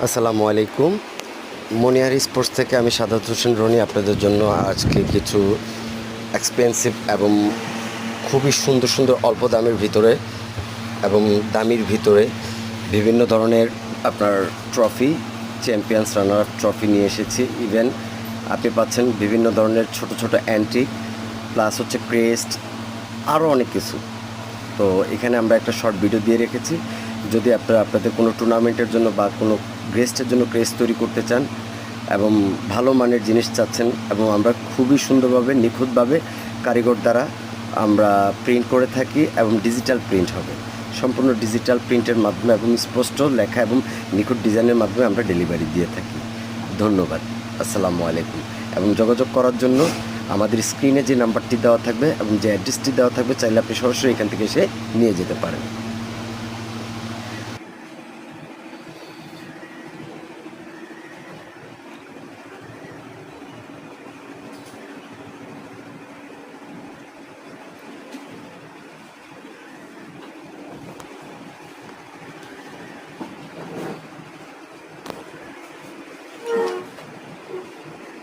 আসসালামু আলাইকুম। Monier sports থেকে আমি সাদাত হোসেন রনি আপনাদের জন্য আজকে কিছু এক্সপেন্সিভ এবং খুবই সুন্দর সুন্দর অল্প দামের ভিতরে এবং দামির ভিতরে বিভিন্ন ধরনের আপনার trophy, champions runner up trophy নিয়ে এসেছি। ইভেন আপনি পাচ্ছেন বিভিন্ন ধরনের ছোট ছোট অ্যান্টিক, প্লাস হচ্ছে ক্রেস্ট, আরও অনেক কিছু। তো এখানে আমরা একটা শর্ট ভিডিও দিয়ে রেখেছি। যদি আপনারা আপনাদের কোনো টুর্নামেন্টের জন্য বা কোনো গ্রেস্টের জন্য ক্রেস্ট তৈরি করতে চান এবং ভালো মানের জিনিস চাচ্ছেন, এবং আমরা খুবই সুন্দরভাবে নিখুঁতভাবে কারিগর দ্বারা আমরা প্রিন্ট করে থাকি এবং ডিজিটাল প্রিন্ট হবে, সম্পূর্ণ ডিজিটাল প্রিন্টের মাধ্যমে এবং স্পষ্ট লেখা এবং নিখুঁত ডিজাইনের মাধ্যমে আমরা ডেলিভারি দিয়ে থাকি। ধন্যবাদ। আসসালামু আলাইকুম। এবং যোগাযোগ করার জন্য আমাদের স্ক্রিনে যে নাম্বারটি দেওয়া থাকবে এবং যে অ্যাড্রেসটি দেওয়া থাকবে, চাইলে আপনি সরাসরি এখান থেকে এসে নিয়ে যেতে পারেন।